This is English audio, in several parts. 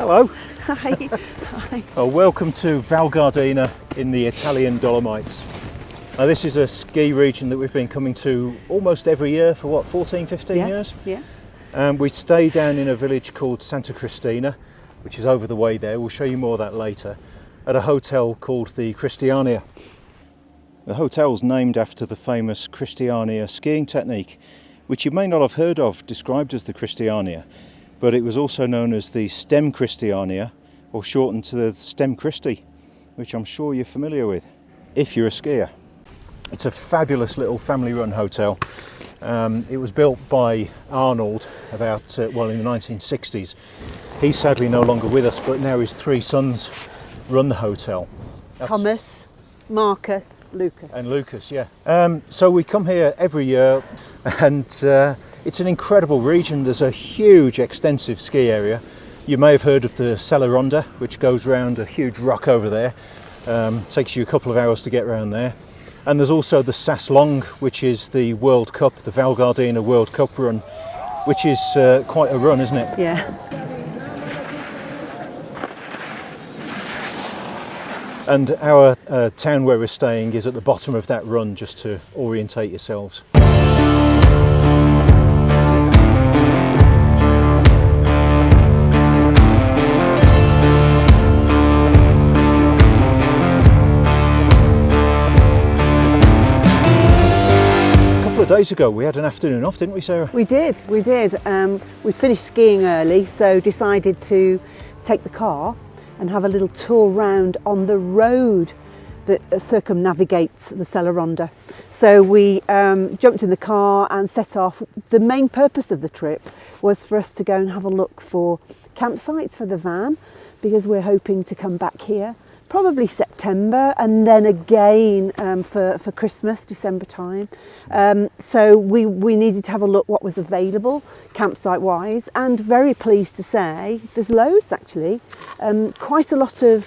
Hello. Hi. Hi. Well, welcome to Val Gardena in the Italian Dolomites. Now, this is a ski region that we've been coming to almost every year for what, 14, 15 years? Yeah. We stay down in a village called Santa Cristina, which is over the way there. We'll show you more of that later, at a hotel called the Cristiania. The hotel's named after the famous Cristiania skiing technique, which you may not have heard of described as the Cristiania, but it was also known as the Stem Cristiania, or shortened to the Stem Christi, which I'm sure you're familiar with, if you're a skier. It's a fabulous little family-run hotel. It was built by Arnold about, in the 1960s. He's sadly no longer with us, but now his three sons run the hotel. Thomas, Marcus, Lucas. And Lucas, yeah. So we come here every year, and it's an incredible region. There's a huge, extensive ski area. You may have heard of the Sella, which goes round a huge rock over there. Takes you a couple of hours to get around there. And there's also the Sas Long, which is the World Cup, the Val Gardena World Cup run, which is quite a run, isn't it? Yeah. And our town where we're staying is at the bottom of that run, just to orientate yourselves. Days ago we had an afternoon off, didn't we, Sarah? We did. We finished skiing early, so decided to take the car and have a little tour round on the road that circumnavigates the Sella. So we jumped in the car and set off. The main purpose of the trip was for us to go and have a look for campsites for the van, because we're hoping to come back here probably September, and then again for Christmas, December time. So we needed to have a look what was available campsite wise, and very pleased to say there's loads actually. Quite a lot of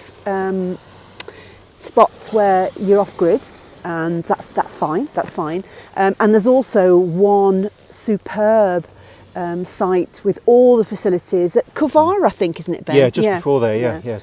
spots where you're off grid, and that's fine. And there's also one superb site with all the facilities at Covara, I think, isn't it, Ben? Yeah, just before there, yeah.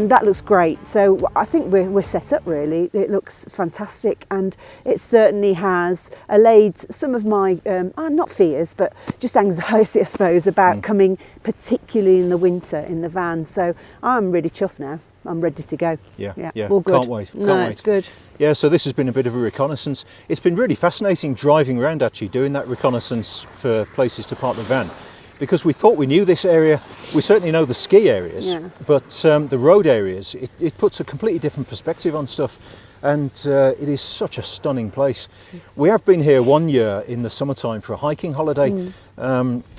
That looks great. So I think we're set up really. It looks fantastic, and it certainly has allayed some of my not fears, but just anxiety, I suppose, about coming particularly in the winter in the van. So I'm really chuffed now. I'm ready to go. Yeah. All good. Can't wait. It's good. Yeah, so this has been a bit of a reconnaissance. It's been really fascinating driving around, actually, doing that reconnaissance for places to park the van. Because we thought we knew this area. We certainly know the ski areas, but the road areas, it puts a completely different perspective on stuff, and it is such a stunning place. We have been here one year in the summertime for a hiking holiday.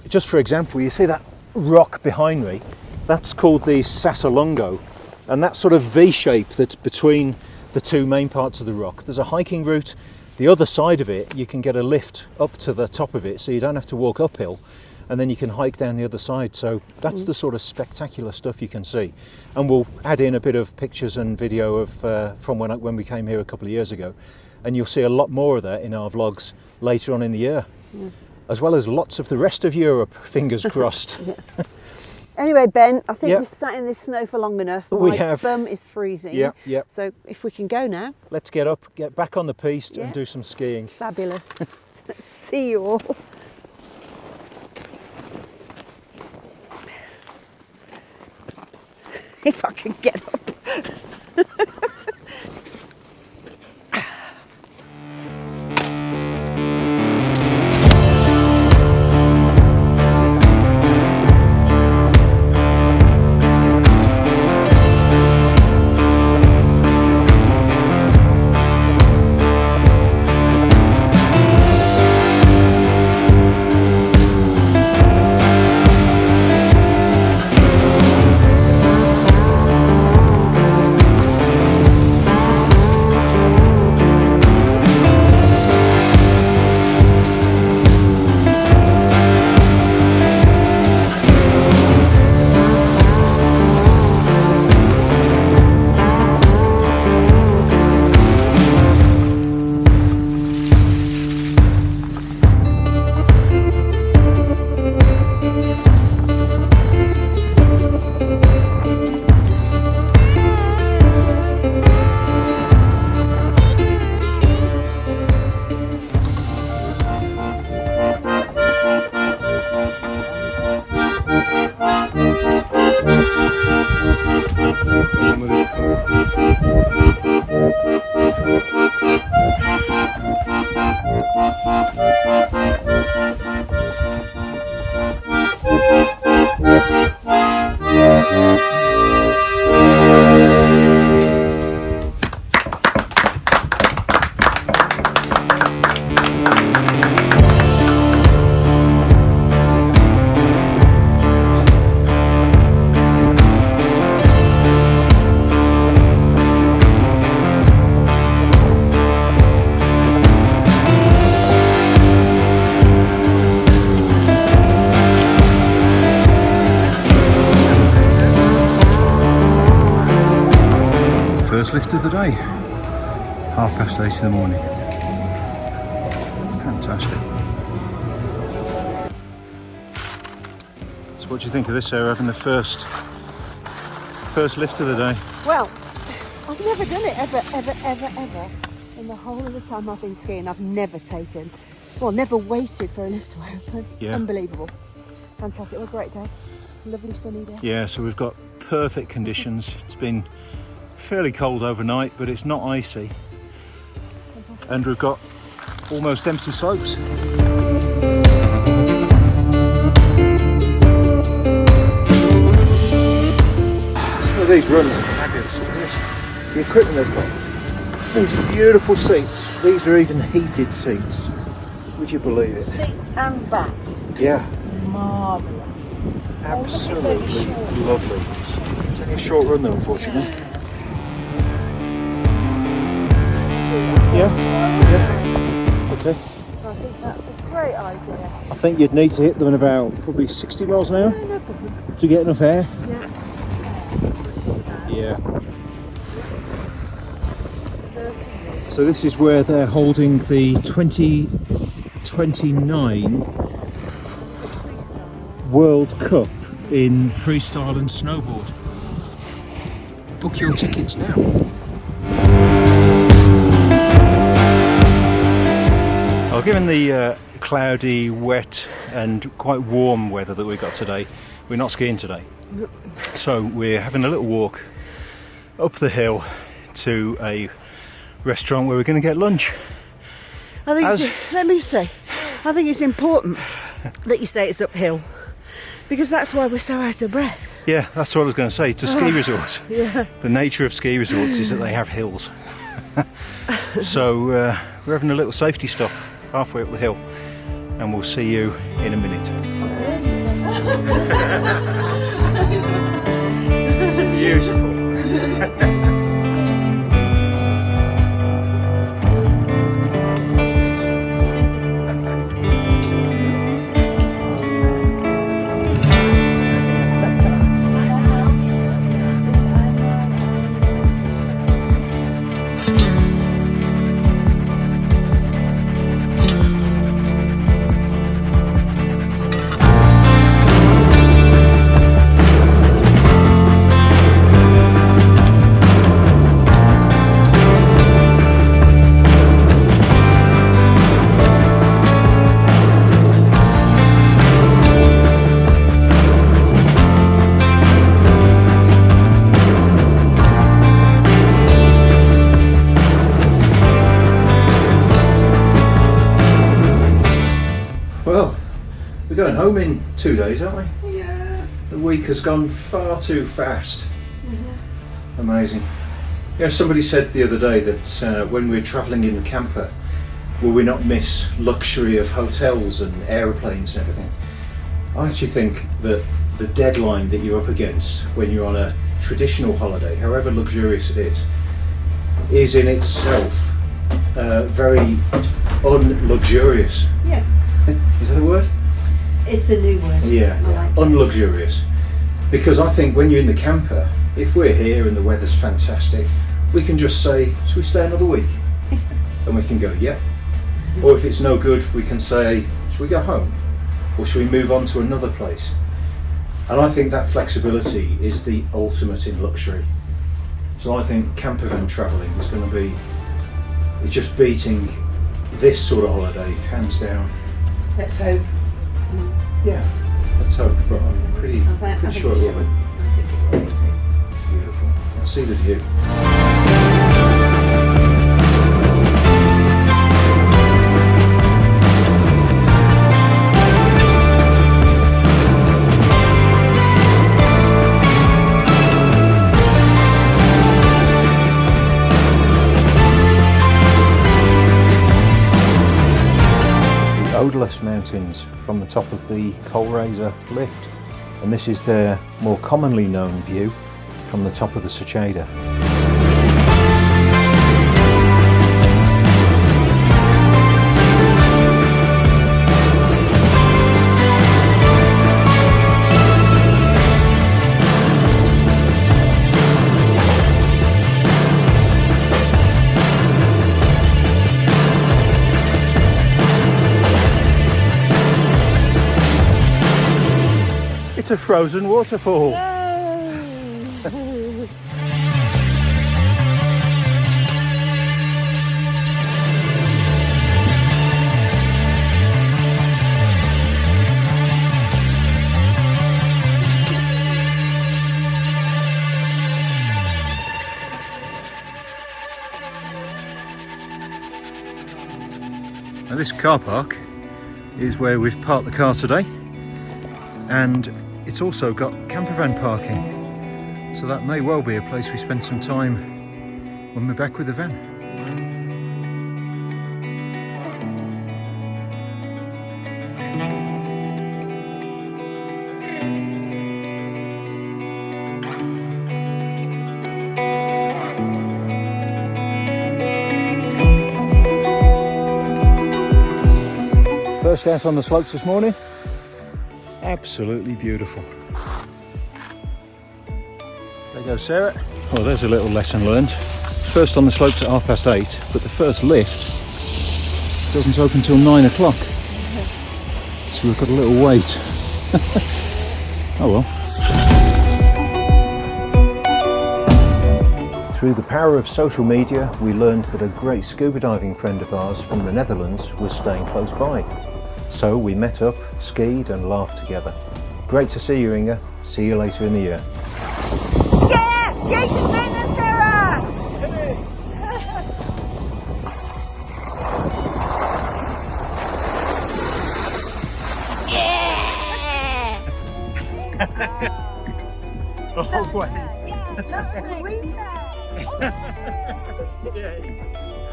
Just for example, you see that rock behind me? That's called the Sassalongo, and that sort of V shape that's between the two main parts of the rock. There's a hiking route. The other side of it, you can get a lift up to the top of it, so you don't have to walk uphill. And then you can hike down the other side. So that's the sort of spectacular stuff you can see. And we'll add in a bit of pictures and video of from when we came here a couple of years ago. And you'll see a lot more of that in our vlogs later on in the year. As well as lots of the rest of Europe, fingers crossed. Anyway, Ben, I think we've sat in this snow for long enough. My thumb is freezing. Yeah. So if we can go now. Let's get up, get back on the piste and do some skiing. Fabulous. Let's see you all. If I can get up. first lift of the day. 8:30 in the morning. Fantastic. So what do you think of this, Sarah, having the first lift of the day? Well, I've never done it ever. In the whole of the time I've been skiing, I've never waited for a lift to open. Yeah. Unbelievable. Fantastic. What a great day. Lovely sunny day. Yeah, so we've got perfect conditions. It's been fairly cold overnight, but it's not icy. Fantastic. And we've got almost empty slopes. Well, these runs are fabulous. The equipment they've got. These beautiful seats. These are even heated seats. Would you believe it? Seats and back. Yeah. Marvellous. Absolutely lovely. It's only a short run though, unfortunately. Yeah? Okay. I think that's a great idea. I think you'd need to hit them at about probably 60 miles an hour No problem. to get enough air. Yeah. Yeah. So this is where they're holding the 2029 World Cup in freestyle and snowboard. Book your tickets now. Well, given the cloudy, wet and quite warm weather that we've got today, we're not skiing today. So we're having a little walk up the hill to a restaurant where we're going to get lunch. I think let me say, I think it's important that you say it's uphill, because that's why we're so out of breath. Yeah, that's what I was going to say. It's a ski resort. Yeah. The nature of ski resorts is that they have hills. So we're having a little safety stop halfway up the hill, and we'll see you in a minute. Beautiful. Well, we're going home in 2 days, aren't we? Yeah. The week has gone far too fast. Mm-hmm. Amazing. Yeah, somebody said the other day that when we're travelling in the camper, will we not miss luxury of hotels and aeroplanes and everything? I actually think that the deadline that you're up against when you're on a traditional holiday, however luxurious it is in itself very unluxurious. Yeah. Is that a word? It's a new word. Yeah, unluxurious. Because I think when you're in the camper, if we're here and the weather's fantastic, we can just say, should we stay another week? And we can go, yeah. Or if it's no good, we can say, should we go home? Or should we move on to another place? And I think that flexibility is the ultimate in luxury. So I think camper van travelling is going to be, it's just beating this sort of holiday, hands down. Let's hope. Yeah, let's hope, but I'm pretty sure it will be. I think it will be too. Beautiful. Let's see the view. Odorless Mountains from the top of the Coalraiser lift, and this is their more commonly known view from the top of the Sucheda. It's a frozen waterfall. Now this car park is where we've parked the car today, and it's also got camper van parking, so that may well be a place we spend some time when we're back with the van. First out on the slopes this morning. Absolutely beautiful. There goes Sarah. Oh, there's a little lesson learned. First on the slopes at 8:30, but the first lift doesn't open till 9 o'clock. So we've got a little wait. Oh well. Through the power of social media, we learned that a great scuba diving friend of ours from the Netherlands was staying close by. So we met up, skied and laughed together. Great to see you, Inga. See you later in the year. Yeah! Jason, Ben and Sarah! Yeah! Oh, boy.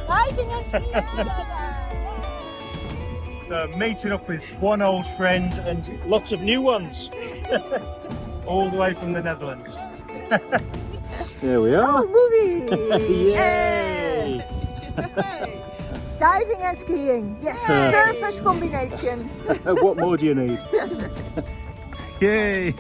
Diving and skiing together! Meeting up with one old friend and lots of new ones. All the way from the Netherlands. There we are. Oh, movie! Yay! Diving and skiing. Yes, perfect combination. What more do you need? Yay!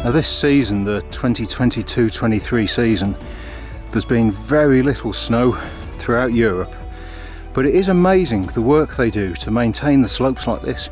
Now this season, the 2022-23 season, there's been very little snow throughout Europe, but it is amazing the work they do to maintain the slopes like this.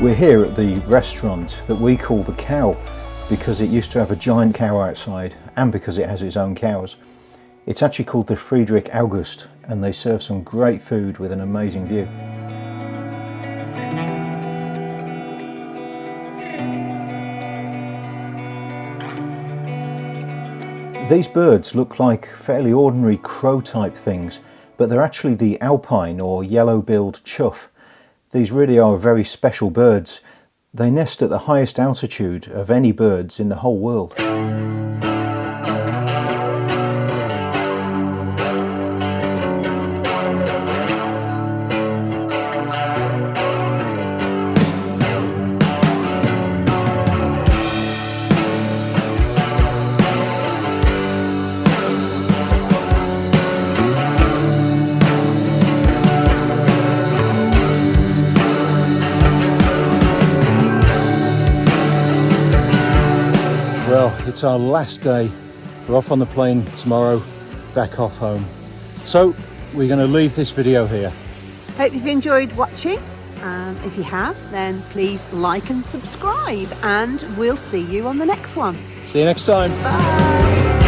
We're here at the restaurant that we call the Cow because it used to have a giant cow outside and because it has its own cows. It's actually called the Friedrich August, and they serve some great food with an amazing view. These birds look like fairly ordinary crow type things, but they're actually the alpine or yellow-billed chough. These really are very special birds. They nest at the highest altitude of any birds in the whole world. Well, it's our last day. We're off on the plane tomorrow, back off home. So we're going to leave this video here. Hope you've enjoyed watching. If you have, then please like and subscribe, and we'll see you on the next one. See you next time. Bye.